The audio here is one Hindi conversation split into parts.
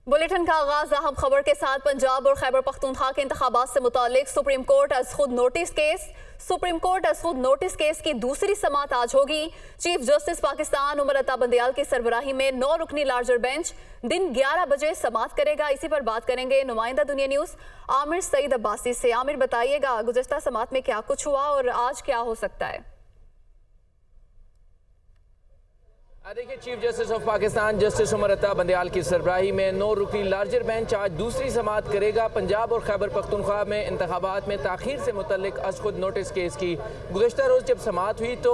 बुलेटिन का आगाज अहम खबर के साथ। पंजाब और खैबर पख्तूनख्वा के इंतखाबात से मुतालिक सुप्रीम कोर्ट अज खुद नोटिस केस की दूसरी समाअत आज होगी। चीफ जस्टिस पाकिस्तान उमर अता बंदयाल की सरबराही में 9 रुकनी लार्जर बेंच दिन 11 बजे समाअत करेगा। इसी पर बात करेंगे नुमाइंदा दुनिया न्यूज आमिर सईद अब्बासी से। आमिर, बताइएगा गुज़श्ता समाअत में क्या कुछ हुआ और आज क्या हो सकता है? देखिए, chief justice of Pakistan justice Umar Ata Bandial की सरबराही में 9 रुकनी लार्जर बेंच आज दूसरी समाअत करेगा। पंजाब और खैबर पख्तूनख्वा में इंतखाबात में ताखीर से मुतल्लिक अज खुद नोटिस केस की गुज़श्ता रोज़ जब समाअत हुई तो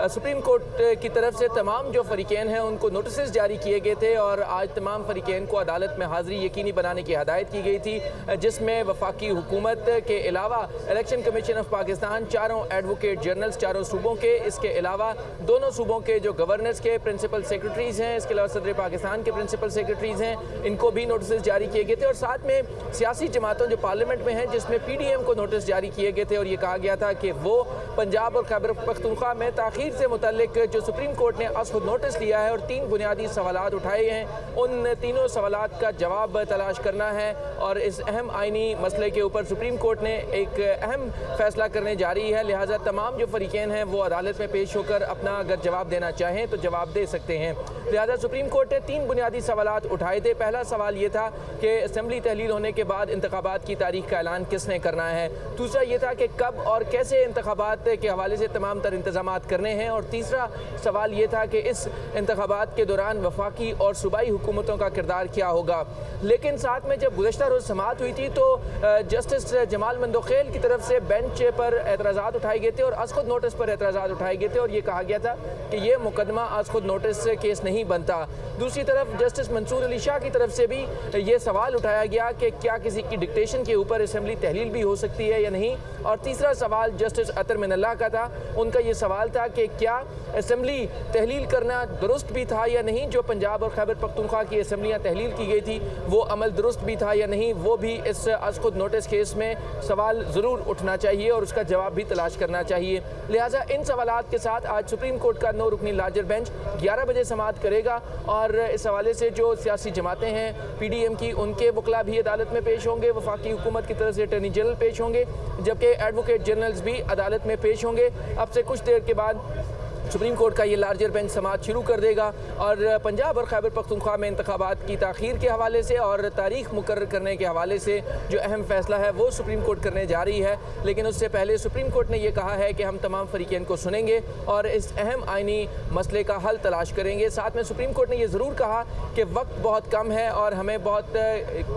सुप्रीम कोर्ट की तरफ से तमाम जो फरीकैन हैं उनको नोटिस जारी किए गए थे और आज तमाम फरीकैन को अदालत में हाज़िरी यकीनी बनाने की हदायत की गई थी, जिसमें वफाकी हुकूमत के अलावा इलेक्शन कमीशन ऑफ पाकिस्तान, चारों एडवोकेट जनरल्स चारों सूबों के, इसके अलावा दोनों सूबों के जो गवर्नर्स के प्रिंसिपल सेक्रेटरीज हैं, इसके अलावा सदर पाकिस्तान के प्रिंसिपल सेक्रेटरीज हैं, इनको भी नोटिस जारी किए गए थे। और साथ में सियासी जमातों जो पार्लियामेंट में हैं जिसमें PDM को नोटिस जारी किए गए थे और ये कहा गया था कि वो पंजाब और खैबर पख्तूनख्वा में ताखीर से मुतल्लिक जो सुप्रीम कोर्ट ने आज खुद नोटिस लिया है और 3 बुनियादी सवालात उठाए हैं, उन तीनों सवालात का जवाब तलाश करना है। और इस अहम आइनी मसले के ऊपर सुप्रीम कोर्ट ने एक अहम फैसला करने जा रही है, लिहाजा तमाम जो फरीकैन हैं वो अदालत में पेश होकर अपना अगर जवाब देना चाहें तो जवाब दे सकते हैं। लिहाजा सुप्रीम कोर्ट ने 3 बुनियादी सवालात उठाए थे। पहला सवाल ये था कि असेंबली तहलील होने के बाद इंतखाबात की तारीख का ऐलान किसने करना है। दूसरा ये था कि कब और कैसे इंतखाबात के हवाले से तमाम तर इंतजामात करने हैं। और तीसरा सवाल ये था कि इस इंतखाबात के दौरान वफाकी और सूबाई हुकूमतों का किरदार क्या होगा। लेकिन साथ में जब गुज़श्ता रोज़ समाअत हुई थी तो जस्टिस जमाल मंदोखेल की तरफ से बेंच पर एतराज़ात उठाए गए थे और आज खुद नोटिस पर एतराज़ात उठाए गए थे और ये कहा गया था कि ये मुकदमा आज खुद नोटिस केस नहीं बनता। दूसरी तरफ जस्टिस मंसूर अली शाह की तरफ से भी ये सवाल उठाया गया कि क्या किसी की डिक्टेशन के ऊपर असेंबली तहलील भी हो सकती है या नहीं। और तीसरा सवाल जस्टिस अतर मिनल्लाह का था, उनका ये सवाल था कि क्या असेंबली तहलील करना दुरुस्त भी था या नहीं। जो पंजाब और खैबर पख्तूनख्वा की असेंबलियाँ तहलील की गई थी वो अमल दुरुस्त भी था या नहीं, वो भी इस आज खुद नोटिस केस में सवाल ज़रूर उठना चाहिए और उसका जवाब भी तलाश करना चाहिए। लिहाजा इन सवालात के साथ आज सुप्रीम कोर्ट का 9 रुकनी लार्जर बेंच 11 बजे समाअत करेगा और इस हवाले से जो सियासी जमातें हैं PDM की, उनके वकला भी अदालत में पेश होंगे, वफाकी हुकूमत की तरफ से अटॉर्नी जनरल पेश होंगे, जबकि एडवोकेट जनरल्स भी अदालत में पेश होंगे। अब से कुछ देर के बाद सुप्रीम कोर्ट का ये लार्जर बेंच समाअत शुरू कर देगा और पंजाब और खैबर पख्तूनख्वा में इंतखाबात की ताखीर के हवाले से और तारीख मुकर्रर करने के हवाले से जो अहम फैसला है वो सुप्रीम कोर्ट करने जा रही है। लेकिन उससे पहले सुप्रीम कोर्ट ने यह कहा है कि हम तमाम फरीकैन को सुनेंगे और इस अहम आइनी मसले का हल तलाश करेंगे। साथ में सुप्रीम कोर्ट ने यह ज़रूर कहा कि वक्त बहुत कम है और हमें बहुत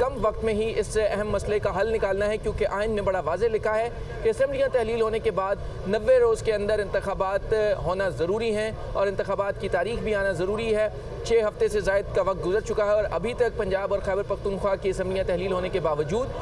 कम वक्त में ही इस अहम मसले का हल निकालना है, क्योंकि आइन में बड़ा वाज़ेह लिखा है कि असेंबलियाँ तहलील होने के बाद 90 रोज़ के अंदर इंतखाबात होना ज़रूरी हैं और इंतखाबात की तारीख भी आना ज़रूरी है। 6 हफ्ते से ज़ायद का वक्त गुजर चुका है और अभी तक पंजाब और खैबर पख्तूनख्वा की असेंबलियाँ तहलील होने के बावजूद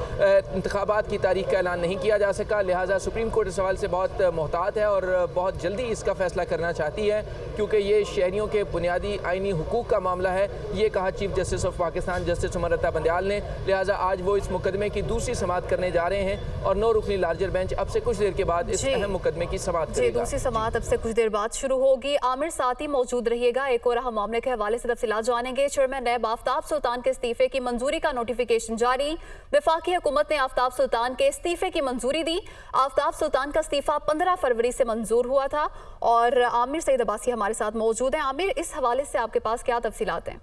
इंतखाबात की तारीख का ऐलान नहीं किया जा सका। लिहाजा सुप्रीम कोर्ट इस सवाल से बहुत मोहतात है और बहुत जल्दी इसका फैसला करना चाहती है, क्योंकि ये शहरियों के बुनियादी आइनी हुकूक का मामला है, ये कहा chief justice of Pakistan justice Umar Ata Bandial ने। लिहाजा आज वो इस मुकदमे की दूसरी समाअत करने जा रहे हैं और 9 रुकनी लार्जर बेंच अब से कुछ देर के बाद इस अहम मुकदमे की समाअत करेगा। दूसरी समाअत अब से कुछ देर बाद शुरू होगी। आमिर, साथ ही मौजूद रहिएगा, एक और अहम मामले के हवाले से तफसीलात जानेंगे। चेयरमैन नैब आफ्ताब सुल्तान के इस्तीफे की मंजूरी का नोटिफिकेशन जारी। वफाकी हुकूमत ने आफ्ताब सुल्तान के इस्तीफे की मंजूरी दी। आफ्ताब सुल्तान का इस्तीफा 15 फरवरी से मंजूर हुआ था और आमिर सईद अब्बासी हमारे साथ मौजूद हैं। आमिर, इस हवाले से आपके पास क्या तफसीलात हैं?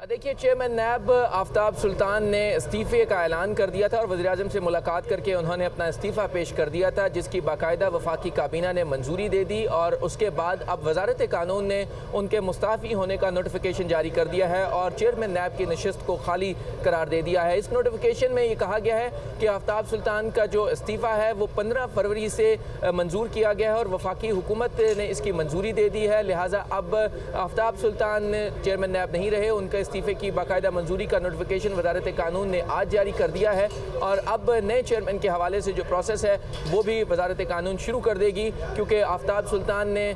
देखिए, चेयरमैन नैब आफ्ताब सुल्तान ने इस्तीफ़े का ऐलान कर दिया था और वज़ीर-ए-आज़म से मुलाकात करके उन्होंने अपना इस्तीफ़ा पेश कर दिया था, जिसकी बाकायदा वफाकी काबीना ने मंजूरी दे दी और उसके बाद अब वज़ारत कानून ने उनके मुस्ताफ़ी होने का नोटिफिकेशन जारी कर दिया है और चेयरमैन नैब की नशिस्त को खाली करार दे दिया है। इस नोटिफिकेशन में ये कहा गया है कि आफ्ताब सुल्तान का जो इस्तीफ़ा है वो 15 फरवरी से मंजूर किया गया है और वफाकी हुकूमत ने इसकी मंजूरी दे दी है। लिहाजा अब आफ्ताब सुल्तान चेयरमैन नैब नहीं रहे, उनका इस्तीफे की बाकायदा मंजूरी का नोटिफिकेशन वजारत कानून ने आज जारी कर दिया है और अब नए चेयरमैन के हवाले से जो प्रोसेस है वो भी वजारत कानून शुरू कर देगी, क्योंकि आफ्ताब सुल्तान ने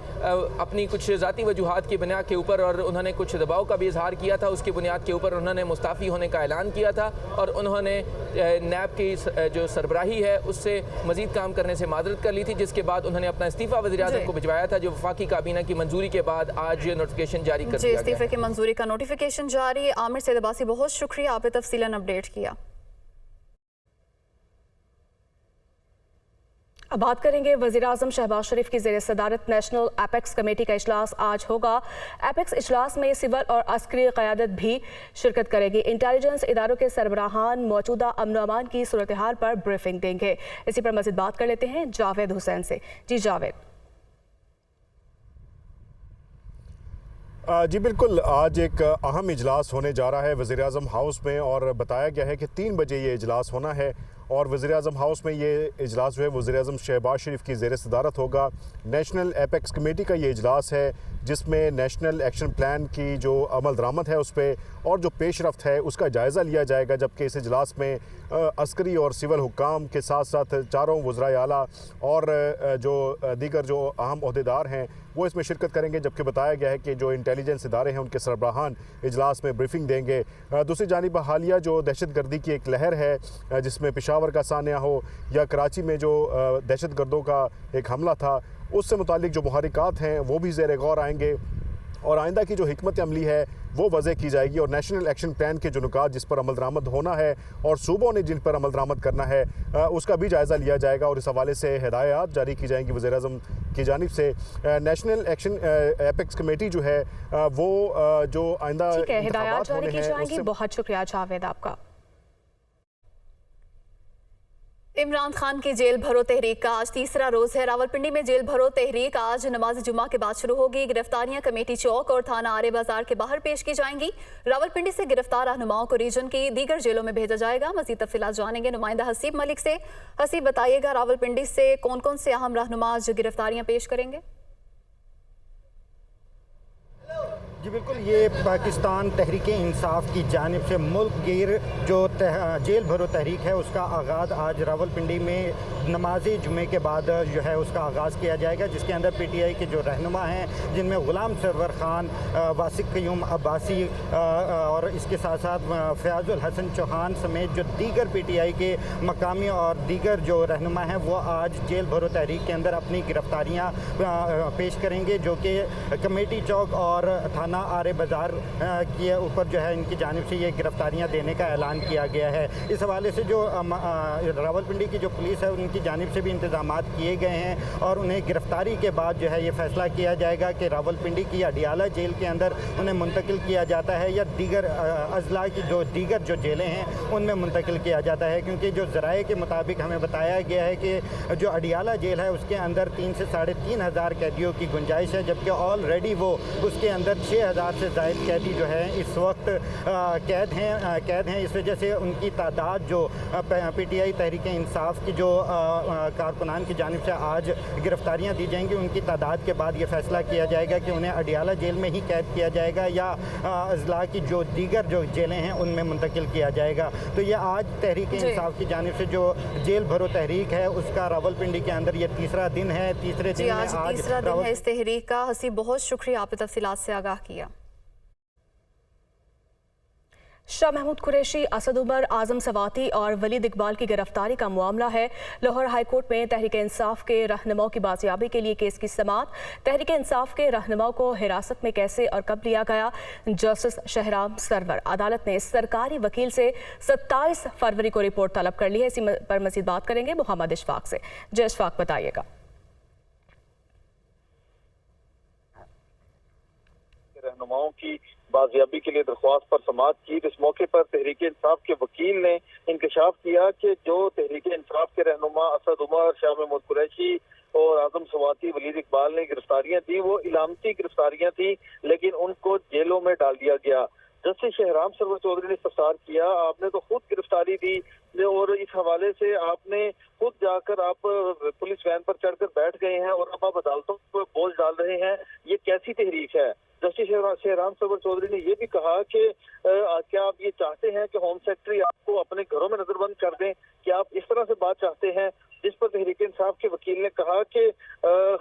अपनी कुछ ज़ाती वजूहात की बुनियाद के ऊपर और उन्होंने कुछ दबाव का भी इजहार किया था, उसकी बुनियाद के ऊपर उन्होंने मुस्ताफ़ी होने का ऐलान किया था और उन्होंने नैब की जो सरबराही है उससे मजीद काम करने से माजरत कर ली थी, जिसके बाद उन्होंने अपना इस्तीफ़ा वज़ीर-ए-आज़म को भिजवाया था, जो वफाकी काबीना की मंजूरी के बाद आज नोटिफिकेशन जारी कर दिया गया। इस्तीफे की मंजूरी का नोटिफिकेशन जारी। आमिर सैयद अब्बासी, बहुत शुक्रिया, आपने तफसीलन अपडेट किया। अब बात करेंगे वज़ीर-ए-आज़म शहबाज शरीफ की ज़ेर सदारत नेशनल एपेक्स कमेटी का इजलास आज होगा। एपेक्स इजलास में सिविल और अस्करी क़यादत भी शिरकत करेगी। इंटेलिजेंस इदारों के सरबराहान मौजूदा अमन अमान की सूरत हाल पर ब्रीफिंग देंगे। इसी पर मज़ीद बात कर लेते हैं जावेद हुसैन से। जी जावेद। जी बिल्कुल, आज एक अहम इजलास होने जा रहा है वज़ीर-ए-आज़म हाउस में और बताया गया है कि 3 बजे ये इजलास होना है और वज़ीर-ए-आज़म हाउस में ये इजलास जो है वज़ीर-ए-आज़म शहबाज शरीफ की ज़ेर सदारत होगा। नेशनल एपेक्स कमेटी का ये इजलास है जिसमें नेशनल एक्शन प्लान की जो अमल दरामद है उस पर और जो पेशरफ्त है उसका जायज़ा लिया जाएगा, जबकि इस इजलास में अस्करी और सिविल हुक्काम के साथ साथ चारों वज़राए आला और जो दीगर जो अहम ओहदेदार हैं वो इसमें शिरकत करेंगे, जबकि बताया गया है कि जो इंटेलिजेंस इदारे हैं उनके सरबराहान इजलास में ब्रीफिंग देंगे। दूसरी जानिब हालिया जो दहशत गर्दी की एक लहर है जिसमें पेशावर का सानिया हो या कराची में जो दहशत गर्दों का एक हमला था उससे मुतालिक जो मुहरिकात हैं वो भी ज़ेर गौर आएंगे और आइंदा की जो हिकमत अमली है वो वज़ह की जाएगी और नेशनल एक्शन प्लान के जो नुकात जिस पर अमल दरामद होना है और सूबों ने जिन पर अमल दरामद करना है उसका भी जायज़ा लिया जाएगा और इस हवाले से हिदायत जारी की जाएंगी वज़ीर-ए-आज़म की जानिब से। नेशनल एक्शन एपेक्स कमेटी जो है वो जो आइंदा हिदायत जारी की जाएंगी। बहुत शुक्रिया जावेद आपका। इमरान खान की जेल भरो तहरीक का आज तीसरा रोज है। रावलपिंडी में जेल भरो तहरीक आज नमाज जुमा के बाद शुरू होगी। गिरफ्तारियां कमेटी चौक और थाना आरे बाजार के बाहर पेश की जाएंगी। रावलपिंडी से गिरफ्तार रहनुमाओं को रीजन की दीगर जेलों में भेजा जाएगा। मजीद तफसीलात जानेंगे नुमाइंदा हसीब मलिक से। हसीब, बताइएगा रावलपिंडी से कौन कौन से अहम रहनुमा आज गिरफ्तारियां पेश करेंगे? जी बिल्कुल, ये पाकिस्तान तहरीक इंसाफ की जानिब से मुल्क गिर जो जेल भरो तहरीक है उसका आगाज़ आज रावलपिंडी में नमाज जुमे के बाद जो है उसका आगाज़ किया जाएगा, जिसके अंदर PTI के जो रहनुमा हैं जिनमें ग़ुलाम सरवर ख़ान, वासिक क़यूम अब्बासी और इसके साथ साथ फ़याज़ुल हसन चौहान समेत जो दीगर PTI के मकामी और दीगर जो रहनुमा हैं वो आज जेल भरो तहरीक के अंदर अपनी गिरफ्तारियाँ पेश करेंगे, जो कि कमेटी चौक और थाना आरे बाज़ार के ऊपर जो है इनकी जानिब से ये गिरफ्तारियां देने का ऐलान किया गया है। इस हवाले से जो रावलपिंडी की जो पुलिस है उनकी जानिब से भी इंतजामात किए गए हैं और उन्हें गिरफ्तारी के बाद जो है ये फैसला किया जाएगा कि रावलपिंडी की अडियाला जेल के अंदर उन्हें मुंतकिल किया जाता है या दीगर अजला की जो दीगर जो जेलें हैं उनमें मुंतकिल किया जाता है, क्योंकि जो ज़राए के मुताबिक हमें बताया गया है कि जो अडियाला जेल है उसके अंदर 3 से 3,500 कैदियों की गुंजाइश है, जबकि ऑलरेडी वो उसके अंदर 6,000 से ज़ायद कैदी जो है इस वक्त कैद हैं। इस वजह से उनकी तादाद जो PTI तहरीक इंसाफ की जो कारकुनान की जानिब से आज गिरफ्तारियां दी जाएंगी उनकी तादाद के बाद ये फैसला किया जाएगा कि उन्हें अडियाला जेल में ही कैद किया जाएगा या अजला की जो दीगर जो जेलें हैं उनमें मुंतकिल किया जाएगा। तो ये आज तहरीक इंसाफ की जानिब से जो जेल भरो तहरीक है उसका रावलपिंडी के अंदर ये तीसरा दिन है। तीसरे दिन आज तीसरा दिन है इस तहरीक का। हसीब, बहुत शुक्रिया, आपने तफसीलात से आगाह किया। शाह महमूद कुरैशी, असद उमर, आजम सवाती और वलीद इकबाल की गिरफ्तारी का मामला है। लाहौर हाईकोर्ट में तहरीक इंसाफ के रहनुमाओं की बाजियाबी के लिए केस की समाअत। तहरीक इंसाफ के रहनुमाओं को हिरासत में कैसे और कब लिया गया? जस्टिस शहराम सरवर अदालत ने सरकारी वकील से 27 फरवरी को रिपोर्ट तलब कर ली है। इसी पर मजीद बात करेंगे मोहम्मद इशफाक से। जय इशफाक, बताइएगा। रहनुमाओं की बाजियाबी के लिए दरख्वास्त पर समाअत की। इस मौके पर तहरीक इंसाफ के वकील ने इंकशाफ किया कि जो तहरीक इंसाफ के रहनुमा असद उमर, शाह महमूद कुरैशी और आजम सवाती, वलीद इकबाल ने गिरफ्तारियां दी वो इलामती गिरफ्तारियां थी, लेकिन उनको जेलों में डाल दिया गया। जस्टिस शहराम सरवर चौधरी ने इस्तफसार किया, आपने तो खुद गिरफ्तारी दी और इस हवाले से आपने खुद जाकर आप पुलिस वैन पर चढ़कर बैठ गए हैं और अब आप अदालतों पर बोझ डाल रहे हैं, ये कैसी तहरीक है? जस्टिस शेहराम सरवर चौधरी ने ये भी कहा कि क्या आप ये चाहते हैं कि होम सेक्रेटरी आपको अपने घरों में नजरबंद कर दें, क्या आप इस तरह से बात चाहते हैं? जिस पर तहरीक इंसाफ के वकील ने कहा कि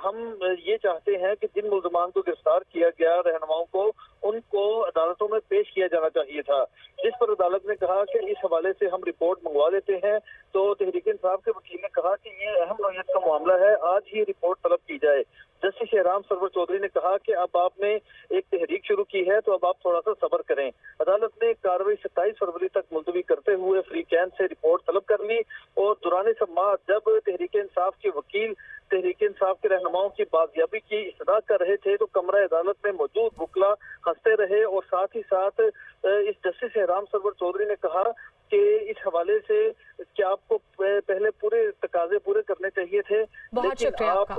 हम ये चाहते हैं कि जिन मुल्जमान को गिरफ्तार किया गया, रहनुमाओं को, उनको अदालतों में पेश किया जाना चाहिए था। जिस पर अदालत ने कहा कि इस हवाले से हम रिपोर्ट मंगवा देते हैं। तो तहरीक इंसाफ के वकील ने कहा कि ये अहम नौयत का मामला है, आज ही रिपोर्ट तलब की जाए। जस्टिस शेहराम सरवर चौधरी ने कहा कि अब आपने एक तहरीक शुरू की है तो अब आप थोड़ा सा सब्र करें। अदालत ने कार्रवाई 27 फरवरी तक मुलतवी करते हुए फ्री कैन से रिपोर्ट तलब कर ली और दौरान समाअत जब तहरीक इंसाफ के वकील तहरीक इंसाफ के रहनुमाओं की बाजियाबी की इस्तदा कर रहे थे तो कमरा अदालत में मौजूद वकला हंसते रहे और साथ ही साथ इस जस्टिस शेहराम सरवर चौधरी ने कहा कि इस हवाले से क्या आपको पहले पूरे तकाजे पूरे करने चाहिए थे, बहुत शुक्रिया आपका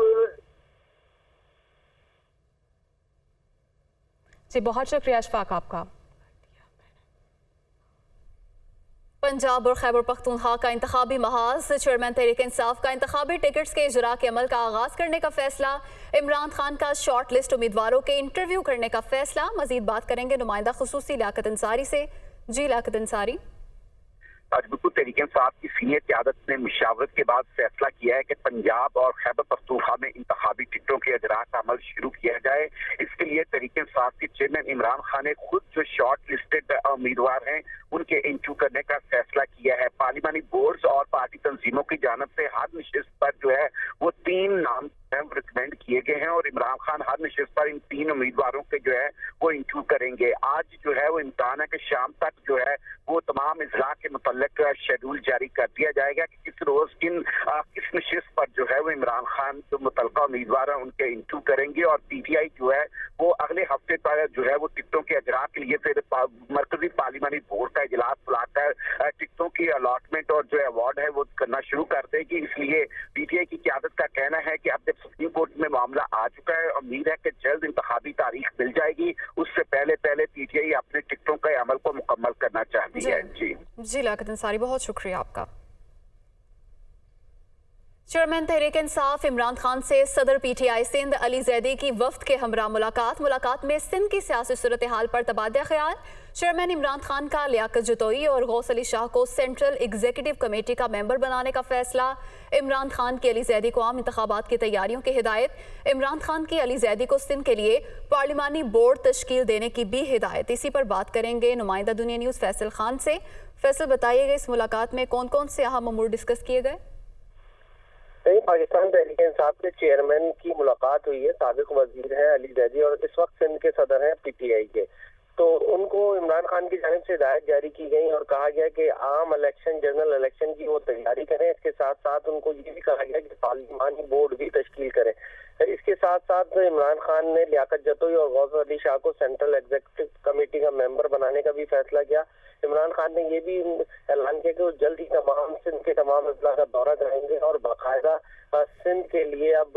जी, बहुत शुक्रिया अशफाक आपका। पंजाब और खैबर पख्तूनख्वा का इंतखाबी महाज, चेयरमैन तहरीक इंसाफ का इंतखाबी टिकट्स के इजरा के अमल का आगाज करने का फैसला, इमरान खान का शॉर्ट लिस्ट उम्मीदवारों के इंटरव्यू करने का फैसला। मजीद बात करेंगे नुमाइंदा खुसूसी लियाकत अंसारी से। जी लियाकत अंसारी। आज बिल्कुल तहरीक इंसाफ की सीनियर क़यादत ने मुशावरत के बाद फैसला किया है कि पंजाब और खैबर पख्तूनख्वा में इंतखाबी टिकटों के इजरा का अमल शुरू किया जाए। इसके लिए तहरीक इंसाफ के चेयरमैन इमरान खान ने खुद जो शॉर्ट लिस्टेड उम्मीदवार हैं उनके इंटरव्यू करने का फैसला किया है। पार्लिमानी बोर्ड्स और पार्टी तंजीमों की जानिब से हर नशिस्त पर जो है वो 3 नाम रिकमेंड किए गए हैं और इमरान खान हर नशिस्त पर इन 3 उम्मीदवारों के जो है वो इंटरव्यू करेंगे। आज जो है वो इम्तिहान है कि शाम तक जो है वो तमाम इजरा के मुतल्लिक शेड्यूल जारी कर दिया जाएगा कि किस रोज किस नशिस्त पर जो है वो इमरान खान जो मुतल्लिका उम्मीदवार हैं उनके इंटरव्यू करेंगे। और पीटीआई जो है वो अगले हफ्ते पर जो है वो टिकटों के इजरा के लिए फिर मरकजी पार्लिमानी बोर्ड का इजलास बुलाकर टिकटों की अलॉटमेंट और जो अवार्ड है वो करना शुरू कर देगी। इसलिए पीटीआई की क़यादत का कहना है कि अब जब सुप्रीम कोर्ट में मामला आ चुका है, उम्मीद है कि जल्द इंतखाबी तारीख मिल जाएगी। उससे पहले पीटीआई अपने टिकटों के अमल को मुकम्मल करना चाहती है। जी लियाकत अंसारी, बहुत शुक्रिया आपका। चेयरमैन तहरीक इंसाफ इमरान खान से सदर पीटीआई सिंध अली जैदी की वफ्द के हमरा मुलाकात में सिंध की सियासी सूरत हाल पर तबादला ख्याल। चेयरमैन इमरान खान का लियाकत जतोई और गौस अली शाह को सेंट्रल एग्जीक्यूटिव कमेटी का मेंबर बनाने का फैसला। इमरान खान की अली जैदी को आम इंतखाबात की तैयारियों की हिदायत। इमरान खान की अली जैदी को सिंध के लिए पार्लिमानी बोर्ड तश्कील देने की भी हिदायत। इसी पर बात करेंगे नुमाइंदा दुनिया न्यूज़ फैसल खान से। फैसल, बताइएगा इस मुलाकात में कौन कौन से अहम अमूर डिस्कस किए गए? पाकिस्तान तहरीक इंसाफ के चेयरमैन की मुलाकात हुई है। साबिक वजीर हैं अली जैदी और इस वक्त सिंध के सदर हैं पीटीआई के। तो उनको इमरान खान की जानिब से हिदायत जारी की गई और कहा गया कि आम इलेक्शन, जनरल इलेक्शन की वो तैयारी करें। इसके साथ साथ उनको ये भी कहा गया कि पार्लिमानी बोर्ड भी तश्कील करें। इसके साथ साथ इमरान खान ने लियाकत जतोई और गौस अली शाह को सेंट्रल एग्जीक्यूटिव कमेटी का मेंबर बनाने का भी फैसला किया। इमरान खान ने ये भी ऐलान किया कि वो जल्द ही तमाम सिंध के तमाम अजला का दौरा करेंगे और बाकायदा सिंध के लिए अब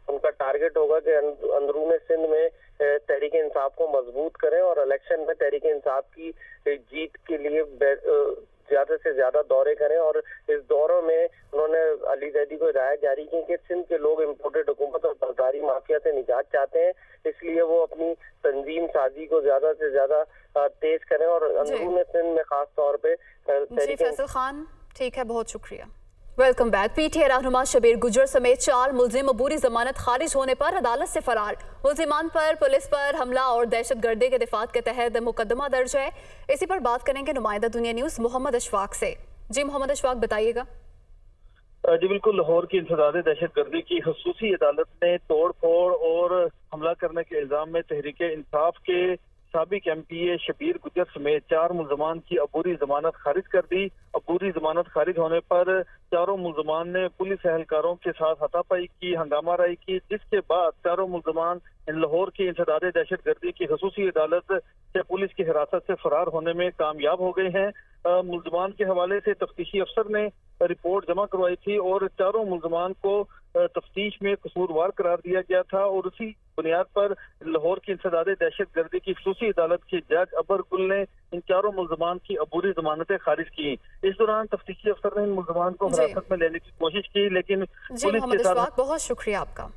उनका टारगेट होगा कि अंदरूनी सिंध में तहरीक इंसाफ को मजबूत करें और इलेक्शन में तहरीक इंसाफ की जीत के लिए ज्यादा से ज्यादा दौरे करें। और इस दौरों में उन्होंने अली जैदी को हिदायत जारी की कि सिंध के लोग इम्पोर्टेड हुकूमत और बलदारी माफिया से निजात चाहते हैं, इसलिए वो अपनी तंजीम साजी को ज्यादा से ज्यादा तेज करें और अंदरूनी सिंध में खास तौर पे जी फैसल खान, ठीक है, बहुत शुक्रिया। Welcome back. पीटीआई रहनुमा शबीर गुजर समेत 4 मुलजिम अबूरी जमानत खारिज होने पर अदालत से फरार। मुलजिमान पर पुलिस पर हमला और दहशतगर्दी के दिफात के तहत मुकदमा दर्ज है। इसी पर बात करेंगे नुमाइंदा दुनिया न्यूज़ मोहम्मद अशफाक से। जी मोहम्मद अशफाक, बताइएगा। जी बिल्कुल, लाहौर की इंसदादे दहशतगर्दी की खसूसी अदालत ने तोड़ फोड़ और हमला करने के इल्जाम में तहरीक इंसाफ के साबिक एमपीए शबीर गुजर समेत 4 मुलजमान की अबूरी जमानत खारिज कर दी। अबूरी जमानत खारिज होने पर चारों मुलजमान ने पुलिस एहलकारों के साथ हाथापाई की, हंगामा राई की, जिसके बाद चारों मुलजमान लाहौर की इंसदादे दहशतगर्दी की खसूसी अदालत से पुलिस की हिरासत से फरार होने में कामयाब हो गए हैं। मुलजमान के हवाले से तफ्तीशी अफसर ने रिपोर्ट जमा करवाई थी और चारों मुलजमान को तफ्तीश में कसूरवार करार दिया गया था और उसी बुनियाद पर लाहौर की इंसदादे दहशतगर्दी की खसूसी अदालत के जज अबर गुल ने इन चारों मुलजमान की अबूरी जमानतें खारिज की। इस दौरान तफ्तीशी अफसर ने इन मुलजमान को हिरासत में लेने की कोशिश की, लेकिन पुलिस के साथ। बहुत शुक्रिया आपका।